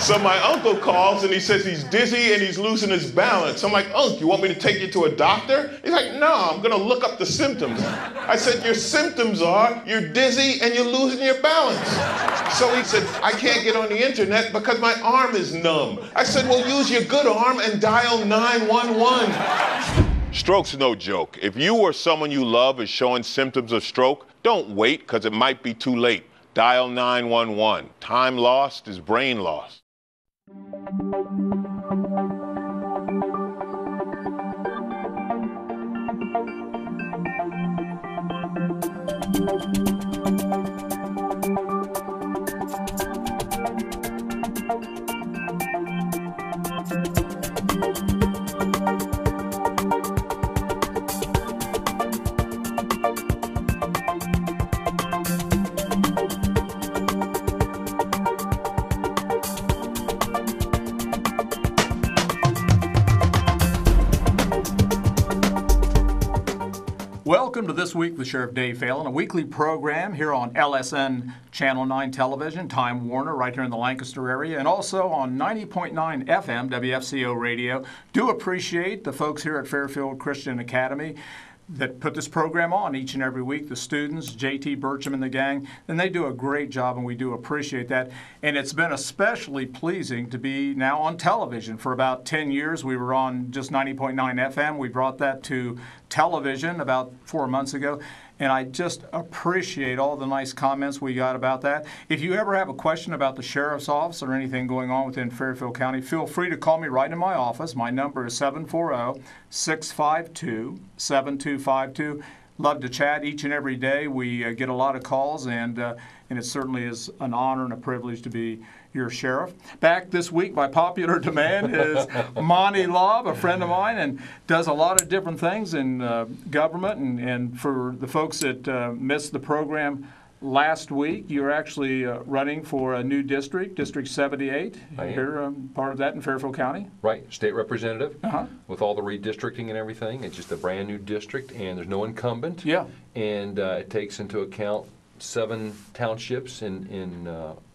So my uncle calls and he says he's dizzy and he's losing his balance. I'm like, Unc, you want me to take you to a doctor? He's like, no, I'm gonna look up the symptoms. I said, your symptoms are you're dizzy and you're losing your balance. So he said, I can't get on the internet because my arm is numb. I said, well, use your good arm and dial 911. Stroke's no joke. If you or someone you love is showing symptoms of stroke, don't wait because it might be too late. Dial 911. Time lost is brain lost. Welcome to This Week with Sheriff Dave Phalen, a weekly program here on LSN Channel 9 Television, Time Warner, right here in the Lancaster area, and also on 90.9 FM, WFCO Radio. Do appreciate the folks here at Fairfield Christian Academy that put this program on each and every week, the students, JT Burcham and the gang, and they do a great job, and we do appreciate that. And it's been especially pleasing to be now on television. For about 10 years, we were on just 90.9 FM. We brought that to television about 4 months ago, and I just appreciate all the nice comments we got about that. If you ever have a question about the Sheriff's Office or anything going on within Fairfield County, feel free to call me right in my office. My number is 740-652-7252. Love to chat each and every day. We get a lot of calls, and it certainly is an honor and a privilege to be your sheriff. Back this week, by popular demand, is Monty Lobb, a friend of mine, and does a lot of different things in government. And for the folks that missed the program last week, you're actually running for a new district, District 78. You're part of that in Fairfield County. Right, state representative. With all the redistricting and everything. It's just a brand new district, and there's no incumbent. Yeah. And it takes into account 7 townships in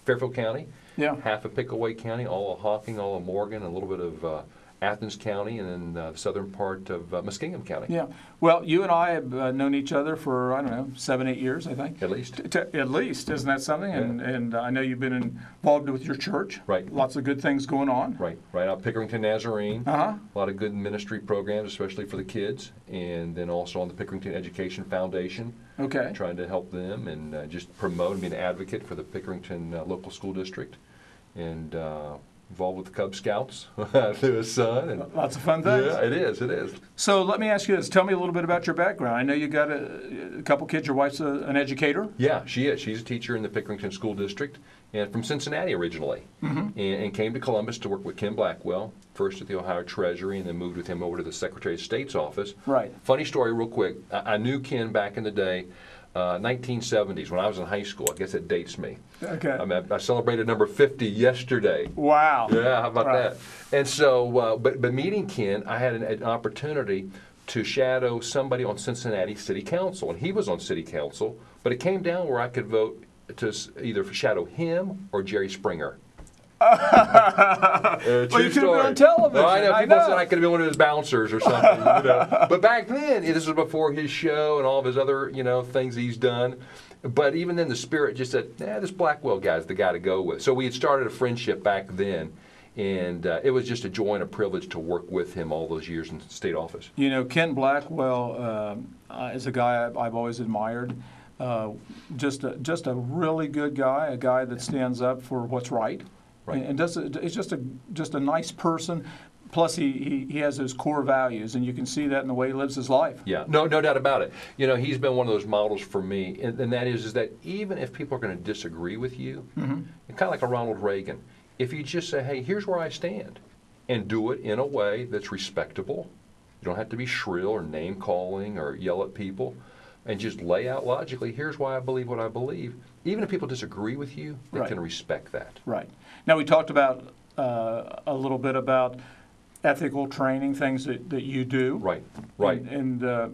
Fairfield County. Yeah. Half of Pickaway County, all of Hocking, all of Morgan, a little bit of Athens County, and then the southern part of Muskingum County. Yeah. Well, you and I have known each other for, I don't know, 7, 8 years, I think. At least. At least, isn't that something? Yeah. And I know you've been involved with your church. Right. Lots of good things going on. Right. Right out Pickerington Nazarene. A lot of good ministry programs, especially for the kids. And then also on the Pickerington Education Foundation. Okay. Trying to help them and just promote and be an advocate for the Pickerington local school district. And involved with the Cub Scouts through his son. And lots of fun things. Yeah, it is. It is. So let me ask you this. Tell me a little bit about your background. I know you got a couple kids. Your wife's an educator. Yeah, she is. She's a teacher in the Pickerington School District and from Cincinnati originally. And came to Columbus to work with Ken Blackwell, first at the Ohio Treasury, and then moved with him over to the Secretary of State's office. Right. Funny story real quick. I knew Ken back in the day. 1970s, when I was in high school. I guess it dates me. Okay. I celebrated number 50 yesterday. Wow. Yeah, how about that? And so, but meeting Ken, I had an opportunity to shadow somebody on Cincinnati City Council, and he was on City Council, but it came down where I could vote to either shadow him or Jerry Springer. Well, you could have been on television. Well, I know. People said I could have been one of his bouncers or something. But back then, this was before his show and all of his other, things he's done. But even then, the spirit just said, this Blackwell guy's the guy to go with. So we had started a friendship back then, and it was just a joy and a privilege to work with him all those years in state office. Ken Blackwell is a guy I've always admired. Just a really good guy, a guy that stands up for what's right. Right. And it's just a nice person. Plus, he has those core values, and you can see that in the way he lives his life. Yeah, no doubt about it. He's been one of those models for me, and that is that even if people are going to disagree with you, kind of like a Ronald Reagan, if you just say, hey, here's where I stand, and do it in a way that's respectable, you don't have to be shrill or name-calling or yell at people, and just lay out logically, here's why I believe what I believe. Even if people disagree with you, they can respect that. Right. Now, we talked about a little bit about ethical training, things that you do. Right. And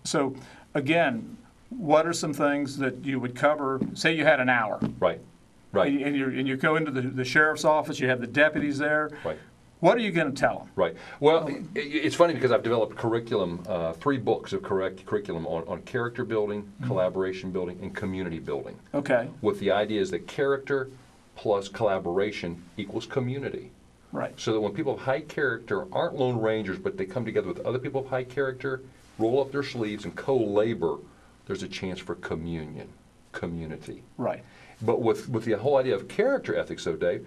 so, again, what are some things that you would cover? Say you had an hour. Right. Right. And you go into the sheriff's office, you have the deputies there. Right. What are you going to tell them? Right. Well, it's funny because I've developed curriculum, 3 books of curriculum on character building, collaboration building, and community building. Okay. With the idea is that character plus collaboration equals community. Right. So that when people of high character aren't lone rangers, but they come together with other people of high character, roll up their sleeves and co-labor, there's a chance for community. Right. But with the whole idea of character ethics, though, Dave,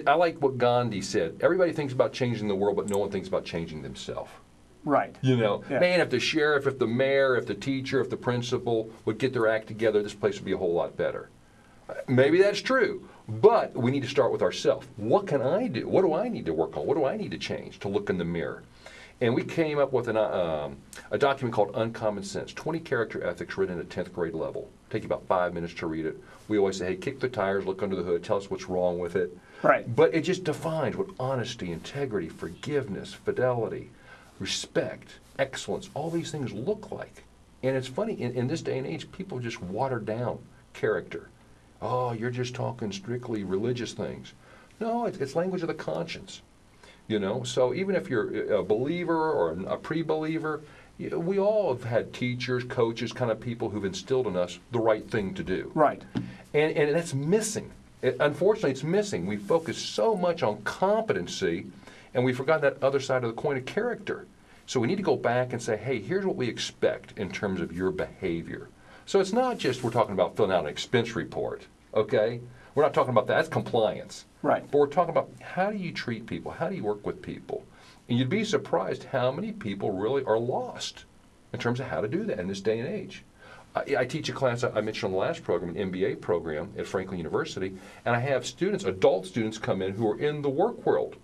I like what Gandhi said. Everybody thinks about changing the world, but no one thinks about changing themselves. Right. You know, Yeah. man, if the sheriff, if the mayor, if the teacher, if the principal would get their act together, this place would be a whole lot better. Maybe that's true, but we need to start with ourselves. What can I do? What do I need to work on? What do I need to change to look in the mirror? And we came up with a document called Uncommon Sense, 20 character ethics written at a 10th grade level. Take you about 5 minutes to read it. We always say, hey, kick the tires, look under the hood, tell us what's wrong with it. Right. But it just defines what honesty, integrity, forgiveness, fidelity, respect, excellence, all these things look like. And it's funny, in this day and age, people just water down character. Oh, you're just talking strictly religious things. No, it's language of the conscience. You know, so even if you're a believer or a pre-believer, we all have had teachers, coaches, kind of people who've instilled in us the right thing to do. Right. And that's missing. Unfortunately, it's missing. We focus so much on competency, and we've forgotten that other side of the coin of character. So we need to go back and say, hey, here's what we expect in terms of your behavior. So it's not just we're talking about filling out an expense report, okay? We're not talking about that. That's compliance. Right. But we're talking about how do you treat people? How do you work with people? And you'd be surprised how many people really are lost in terms of how to do that in this day and age. I teach a class I mentioned on the last program, an MBA program at Franklin University, and I have students, adult students come in who are in the work world,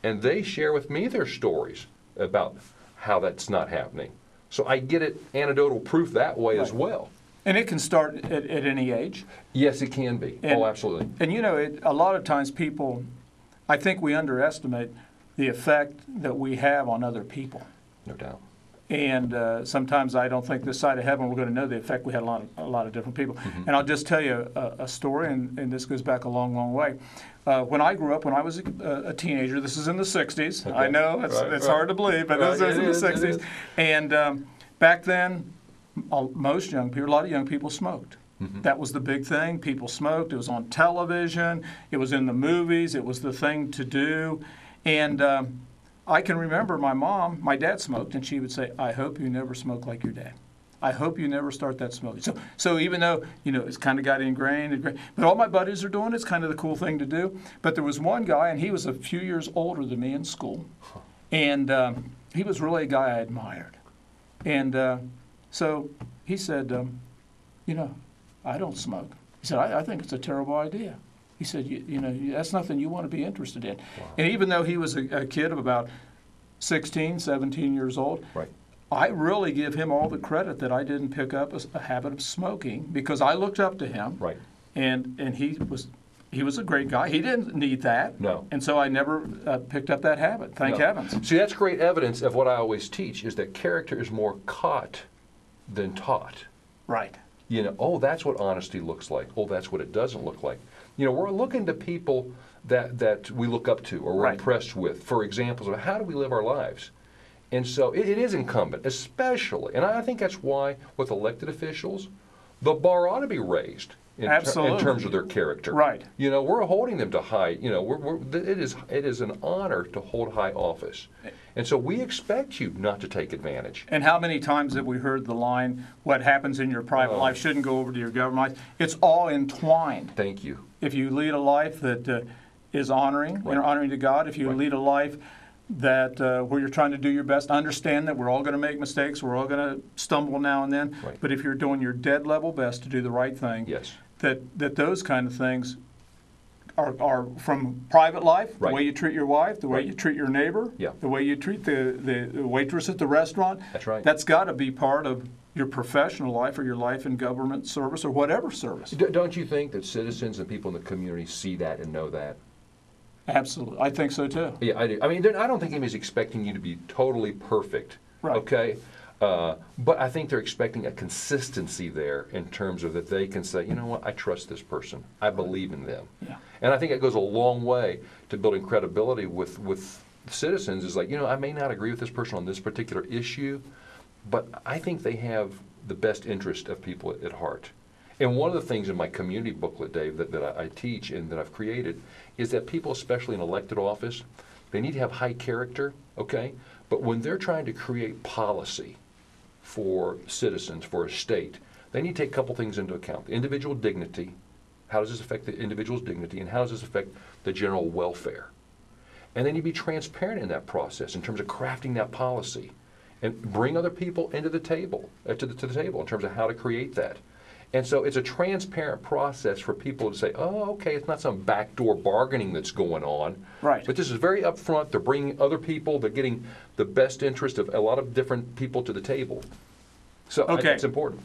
and they share with me their stories about how that's not happening. So I get it anecdotal proof that way as well. And it can start at any age. Yes, it can be. And, absolutely. And you know, a lot of times people, I think we underestimate the effect that we have on other people. No doubt. And sometimes I don't think this side of heaven we're going to know the effect we had on a lot of different people. Mm-hmm. And I'll just tell you a story, and this goes back a long, long way. When I grew up, when I was a teenager, this is in the 60s. Okay. I know it's hard to believe, but this is in the 60s. And back then, most young people, a lot of young people smoked. Mm-hmm. That was the big thing. People smoked. It was on television. It was in the movies. It was the thing to do. And I can remember my dad smoked, and she would say, I hope you never smoke like your dad. I hope you never start that smoking. So even though, you know, it's kind of got ingrained, but all my buddies are doing it, it's kind of the cool thing to do. But there was one guy, and he was a few years older than me in school, and he was really a guy I admired. And so he said, you know, I don't smoke. He said, I think it's a terrible idea. He said, you know, that's nothing you want to be interested in. Wow. And even though he was a kid of about 16, 17 years old, right. I really give him all the credit that I didn't pick up a habit of smoking, because I looked up to him. Right. And he was a great guy. He didn't need that. No. And so I never picked up that habit, thank heavens. See, that's great evidence of what I always teach, is that character is more caught than taught. Right. You know, oh, that's what honesty looks like. Oh, that's what it doesn't look like. You know, we're looking to people that we look up to or we're impressed with for examples of how do we live our lives. And so it is incumbent, especially, and I think that's why with elected officials, the bar ought to be raised in terms of their character. Right. You know, we're holding them to high, you know, it is an honor to hold high office. And so we expect you not to take advantage. And how many times have we heard the line, what happens in your private life shouldn't go over to your government life? It's all entwined. Thank you. If you lead a life that is honoring, and honoring to God, if you lead a life that where you're trying to do your best, understand that we're all going to make mistakes, we're all going to stumble now and then, but if you're doing your dead level best to do the right thing, that those kind of things are from private life, the way you treat your wife, the way you treat your neighbor, the way you treat the waitress at the restaurant. That's right. That's got to be part of your professional life or your life in government service or whatever service. Don't you think that citizens and people in the community see that and know that? Absolutely. I think so too. Yeah, I do. I mean, I don't think anybody's expecting you to be totally perfect. Right. Okay? But I think they're expecting a consistency there in terms of that they can say, you know what, I trust this person. I believe in them. Yeah. And I think it goes a long way to building credibility with citizens. Is like, you know, I may not agree with this person on this particular issue, but I think they have the best interest of people at heart. And one of the things in my community booklet, Dave, that I teach and that I've created is that people, especially in elected office, they need to have high character, okay? But when they're trying to create policy for citizens, for a state, they need to take a couple things into account. Individual dignity, how does this affect the individual's dignity, and how does this affect the general welfare? And they need to be transparent in that process in terms of crafting that policy and bring other people into the table, to the table in terms of how to create that. And so it's a transparent process for people to say, oh, okay, it's not some backdoor bargaining that's going on. Right. But this is very upfront. They're bringing other people. They're getting the best interest of a lot of different people to the table. So Okay. it's important.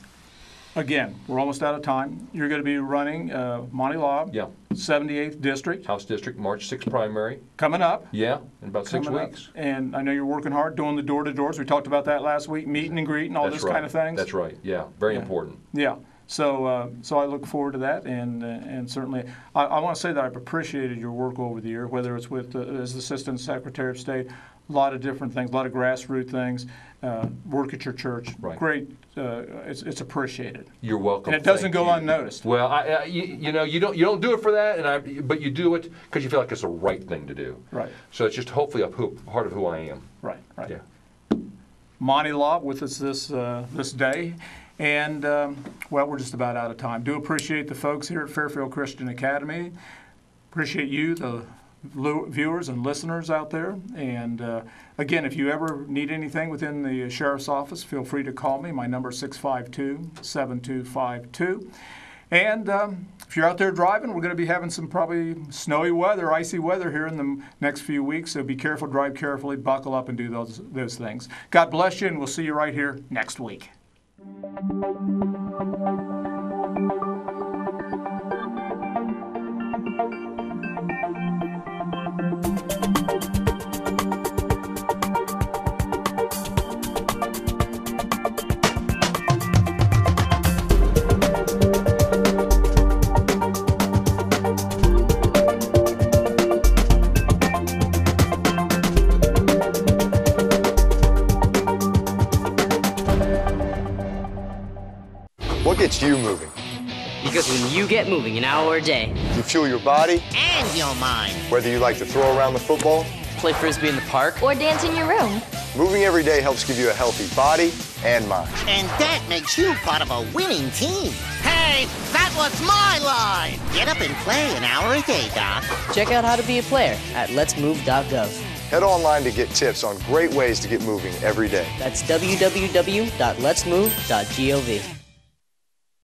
Again, we're almost out of time. You're going to be running Monty Lobb, Yeah. 78th District, House District, March 6th primary. coming up. Yeah, in about 6 Coming up. weeks. And I know you're working hard doing the door-to-doors. We talked about that last week, meeting and greeting, all That's this right. kind of things. That's right. Yeah, very important. Yeah. So I look forward to that, and certainly I want to say that I've appreciated your work over the year, whether it's with as Assistant Secretary of State, a lot of different things, a lot of grassroots things, work at your church. Right. Great. It's appreciated. You're welcome. And it doesn't Thank go you. unnoticed. Well, you know, you don't do it for that, but you do it because you feel like it's the right thing to do. Right. So it's just hopefully a part of who I am. Right. Right. Yeah. Monty Lobb with us this day. And, well, we're just about out of time. Do appreciate the folks here at Fairfield Christian Academy. Appreciate you, the viewers and listeners out there. And, again, if you ever need anything within the Sheriff's Office, feel free to call me. My number is 652-7252. And if you're out there driving, we're going to be having some probably snowy weather, icy weather here in the next few weeks. So be careful, drive carefully, buckle up, and do those things. God bless you, and we'll see you right here next week. What gets you moving? Because when you get moving an hour a day, You fuel your body, And your mind. whether you like to throw around the football. play frisbee in the park, Or dance in your room. Moving every day helps give you a healthy body and mind. And that makes you part of a winning team. Hey, that was my line. Get up and play an hour a day, Doc. check out how to be a player at letsmove.gov. Head online to get tips on great ways to get moving every day. That's www.letsmove.gov.